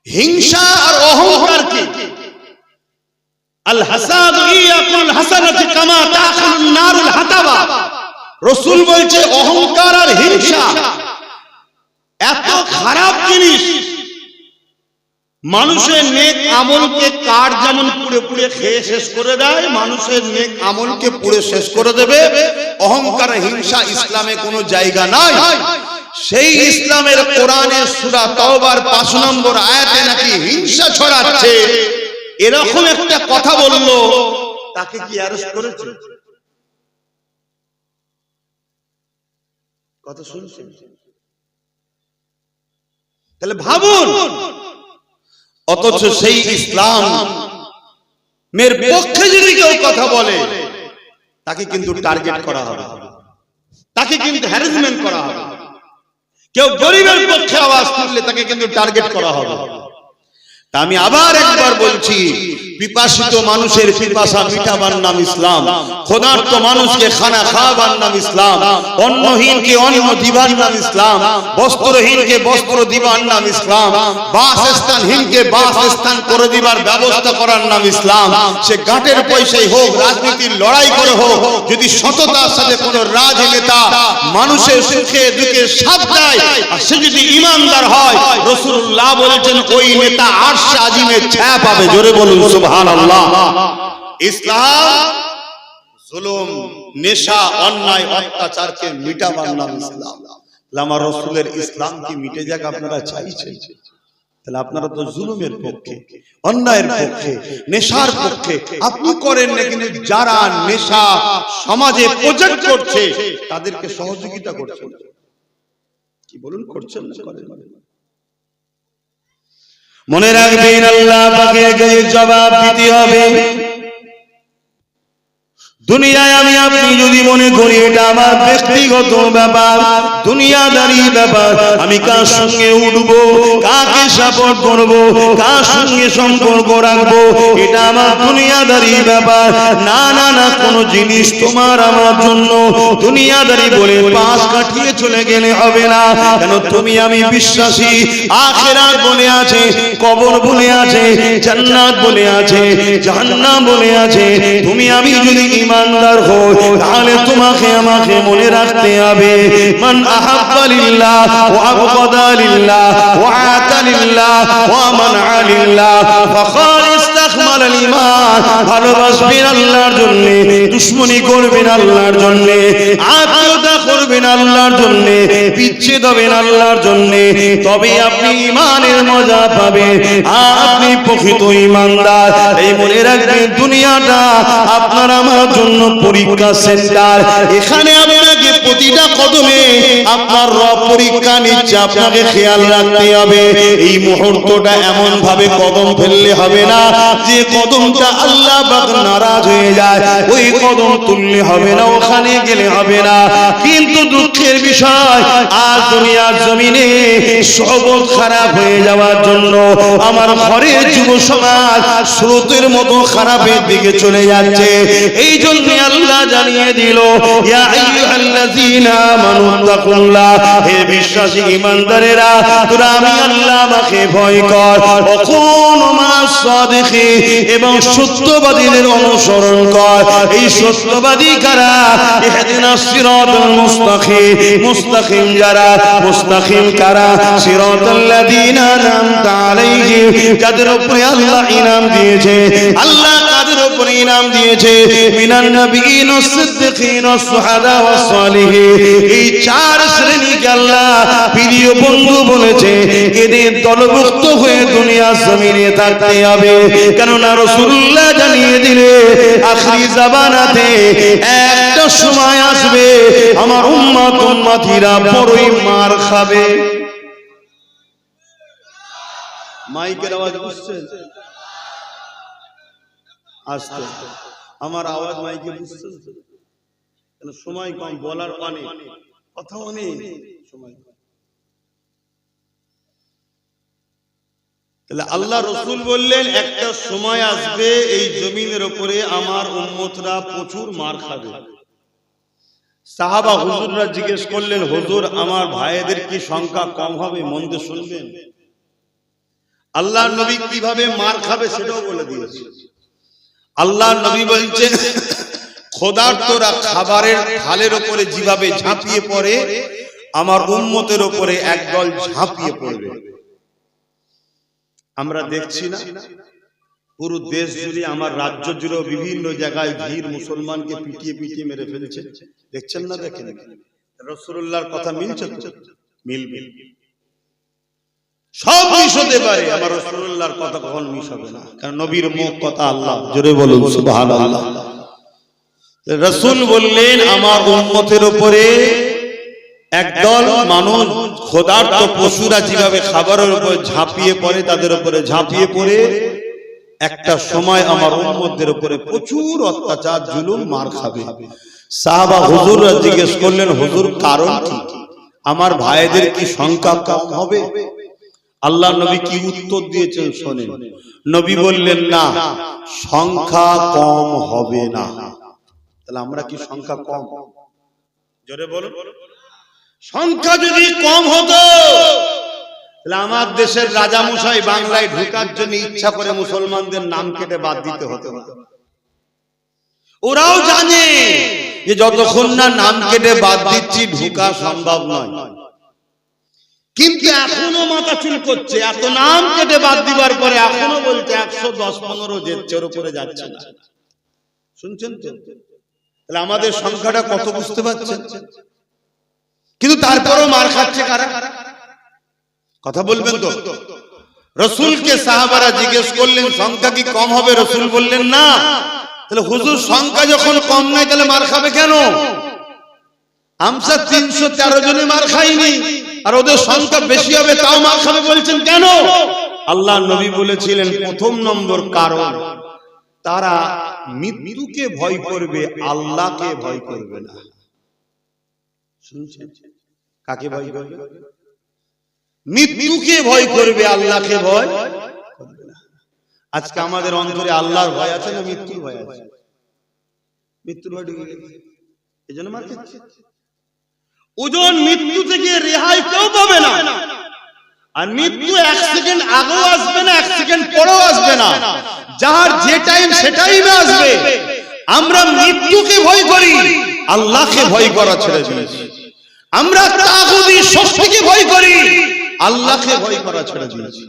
হিংসা আর অহংকারকে আল হাসাদু ইয়াকুল হাসানাতি কামা তাকুলুন নারুল হাতাবা, রাসূল বলছে অহংকার আর হিংসা এত খারাপ জিনিস, মানুষের নেক আমলকে কাঠ যেমন পুড়ে পুড়ে খেয়ে শেষ করে দেয়, মানুষের নেক আমলকে পুড়ে শেষ করে দেবে। অহংকার হিংসা ইসলামে কোনো জায়গা নাই। সেই ইসলামের কোরআনের সূরা তাওবার 5 নম্বর আয়াতে নাকি হিংসা ছড়াচ্ছে এরকম একটা কথা বললো, তাকে কি অ্যারেস্ট করেছে? কথা শুনছেন? তাহলে ভাবুন, অথচ সেই ইসলাম মের পক্ষে যদি কেউ কথা বলে তাকে কিন্তু টার্গেট করা হবে, তাকে কিন্তু হ্যারাসমেন্ট করা হবে। কেউ গরিবের পক্ষে আওয়াজ তুললে তাকে কিন্তু টার্গেট করা হবে। তা আমি আবার একবার বলছি, পিপাসিত মানুষের পিপাসা মিটাবার নাম ইসলাম, ক্ষুধার্ত মানুষকে খানা খাওয়াবার নাম ইসলাম, অন্নহীনকে অন্ন দিবার নাম ইসলাম, বস্ত্রহীনকে বস্ত্র দিবার নাম ইসলাম, বাসস্থানহীনকে বাসস্থান করে দিবার ব্যবস্থা করার নাম ইসলাম। সে গাঁটের পয়সাই হোক, রাজনীতির লড়াই করে হোক, যদি সততার সাথে কোন রাজনেতা মানুষের সুখে দুঃখে সাথ দেয় আর সে যদি ঈমানদার হয়, রাসূলুল্লাহ বলেছেন ওই নেতা আরশে আজিমের ছায়া পাবে। জোরে বলুন সুবহানাল্লাহ। ইসলাম জুলুম, নেশা, অন্যায়, অত্যাচারকে মিটাবার নাম ইসলাম। আমার রাসূলের ইসলাম কি মিটে যাক আপনারা চাইছেন? তাহলে আপনারা তো জুলুমের পক্ষে, অন্যায়ের পক্ষে, নেশার পক্ষে। আপনি করেন না, কিন্তু যারা নেশা সমাজে প্রজেক্ট করছে তাদেরকে সহযোগিতা করছেন। কি বলুন, করছেন না করেন? মনে রাখবেন, আল্লাহ পাকের জবাব দিতে হবে। দুনিয়ায় আমি আপনি যদি মনে করি এটা আমার ব্যক্তিগত ব্যাপার, দুনিয়াদারি ব্যাপার, আমি কার সঙ্গে উঠবো, কাকে সাপোর্ট করবো, কার সঙ্গে সম্পর্ক রাখবো, এটা আমার দুনিয়াদারি ব্যাপার। না না না, কোন জিনিস তোমার আমার জন্য দুনিয়াদারি বলে পাশ কাটিয়ে চলে গেলে হবে না। কেন তুমি আমি বিশ্বাসী, আখিরাত বলে আছে, কবর বলে আছে, জান্নাত বলে আছে, জাহান্নাম বলে আছে। তুমি আমি যদি ইমানদার হই তাহলে তোমাকে আমাকে মনে রাখতে হবে, মান আহাব্বা লিল্লাহ ওয়া আবগাদা লিল্লাহ ওয়া আতা লিল্লাহ ওয়া মানআ লিল্লাহ ফাকাদ ইস্তাকমাল আল ঈমান। ভালোবাসবেন আল্লাহর জন্য, দুশমনি করবেন আল্লাহর জন্য, আত্মীয়তা করবেন আল্লাহর জন্য, বিচ্ছেদ হবেন আল্লাহর জন্য, তবে আপনি ঈমানের মজা পাবেন, আপনি প্রকৃত ঈমানদার। এই মনে রাখবেন, দুনিয়াটা আপনার আমার জন্য পরীক্ষা সেন্টার। এখানে আপনাকে প্রতিটা কদমে আপনার রব পরীক্ষা নিচ্ছে, আপনাকে খেয়াল রাখতে হবে। এই মুহূর্তটা এমন ভাবে কদম ফেললে হবে না যে কদমটা আল্লাহ পাক নারাজ হয়ে যায়, ওই কদম তুললে হবে না, ওখানে গেলে হবে না। কিন্তু দুঃখের বিষয়, আজ দুনিয়ার জমিনে সবল খারাপ হয়ে যাওয়ার জন্য আমার ঘরের যুব সমাজ স্রোতের মতো খারাপের দিকে চলে যাচ্ছে। এই জন্য আল্লাহ জানিয়ে দিল, ইয়া আইয়ুহাল্লাযীনা আমানু তাকুল্লাহ, হে বিশ্বাসী ঈমানদারেরা, তোরা আমি আল্লাহ আমাকে ভয় কর, ওয়াকুনু মা'আস সাদিকিন, এবং সত্যবাদীদের অনুসরণ কর। এই সত্যবাদী কারা? ইহদিনাস সিরাতাল মুস্তাকিম, মুস্তাকিম যারা, মুস্তাকিম কারা? সিরাতাল্লাযীনা আন'আমতা আলাইহিম, যাদের উপরে আল্লাহ ইনাম দিয়েছে। আল্লাহ কাদের উপরে ইনাম দিয়েছে? মিনান নাবিয়িন ওয়াস সিদ্দিকিন ওয়াস শুহাদা ওয়াস সালিহিন। এই চার শ্রেণীকে আল্লাহ প্রিয় বন্ধু বলেছে, এদের দলভুক্ত হয়ে দুনিয়ার জমিনে থাকতে হবে। কেননা রাসূলুল্লাহ জানিয়ে দিলে আখিরি জামানাতে একটা সময় আসবে আমার উম্মত উম্মতিরা বড়ই মার খাবে। মাইকের আওয়াজ বুঝছেন? আসতে আমার আওয়াজ মাইকে বুঝছেন? সময় কম, বলার অনেক কথা, অনেক সময়। তাহলে আল্লাহ রাসূল বললেন একটা সময় আসবে এই জমিনের উপরে আমার উম্মতরা প্রচুর মার খাবে। সাহাবা হুজুররা জিজ্ঞেস করলেন, হুজুর আমার ভাইদের কি সংখ্যা কম হবে? মন দিয়ে শুনবেন, আল্লাহর নবী কিভাবে মার খাবে সেটাও বলে দিয়েছে। আল্লাহর নবী বলছেন, ক্ষুধার্তরা খাবারের থালের উপরে যেভাবে ঝাঁপিয়ে পড়ে, আমার উম্মতের উপরে একদল ঝাঁপিয়ে পড়বে। আমরা দেখছি না পুরো দেশ জুড়ে, আমার রাজ্য জুড়ে বিভিন্ন জায়গায় ভিড় মুসলমানকে পিটিয়ে পিটিয়ে মেরে ফেলছে, দেখছেন না? দেখেন, রাসূলুল্লাহর কথা মিলছে তো? মিলবে। সব মিশ হতে পারে, আমার রাসূলুল্লাহর কথা কখন মিশ হবে না? কারণ নবীর মুখ কথা আল্লাহ। জোরে বলুন সুবহানাল্লাহ। রাসূল বললেন, আমার উম্মতের উপরে একদল মানুষ, ক্ষুধার্ত পশুরা যেভাবে খাবারের উপর ঝাঁপিয়ে পড়ে, তাদের উপরে ঝাঁপিয়ে পড়ে একটা সময় আমার উম্মতদের উপরে প্রচুর অত্যাচার, জুলুম, মার খাবে। সাহাবা হুজুররা জিজ্ঞেস করলেন, হুজুর কারণ কি? আমার ভাইদের কি সংখ্যা কম হবে? আল্লাহ নবী কি উত্তর দিয়েছেন শোনেন। নবী বললেন, না, সংখ্যা কম হবে না। তাহলে আমরা কি সংখ্যা কম? জোরে বলুন। সংখ্যা যদি কম হতো তাহলে আমার দেশের রাজামশাই বাংলায় ঢোকার জন্য ইচ্ছা করে মুসলমানদের নাম কেটে বাদ দিতে হতো। ওরাও জানে যে যতক্ষণ না নাম কেটে বাদ দিচ্ছি ঢোকা সম্ভব নয়, কিন্তু এখনো মাথা চুল করছে। এত নাম কেটে বাদ দিবার পরে এখনো বলছে 110-15 যেচ্ছে, ওর উপরে যাচ্ছে না। শুনছেন তো? তাহলে আমাদের সংখ্যাটা কত বুঝতে পারছেন? কিন্তু তারপরও মার খাচ্ছে কারা? কথা বলবেন তো? রাসূলকে সাহাবারা জিজ্ঞেস করলেন, সংখ্যা কি কম হবে? রাসূল বললেন, না। তাহলে হুজুর সংখ্যা যখন কম নাই তাহলে মার খাবে কেন? আমরা 313 জনে মার খাইনি, আর ওদের সংখ্যা বেশি হবে তাও মার খাবে বলছেন কেন? আল্লাহ নবী বলেছিলেন, প্রথম নম্বর কারণ, তারা মৃত্যুকে ভয় করবে, আল্লাহকে ভয় করবে না। শুনছেন? কাকে ভয় করবে? মৃত্যুকে ভয় করবে, আল্লাহকে ভয় করবে না। আজকে আমাদের অন্তরে আল্লাহর ভয় আছে না মৃত্যুর ভয় আছে? মৃত্যুর ভয় ঢুকে গেছে, এই জন্য মার খাচ্ছে। ওজন মৃত্যু থেকে রেহাই কেউ পাবে না, আর মৃত্যু 1 সেকেন্ড আগেও আসবে না, 1 সেকেন্ড পরেও আসবে না। যার যে টাইম সেটাই আসবে। আমরা মৃত্যুকে ভয় করি, আল্লাহকে ভয় করা ছেড়ে দিয়েছি। আমরা তাগুতি শক্তিকে ভয় করি, আল্লাহকে ভয় করা ছেড়ে দিয়েছি।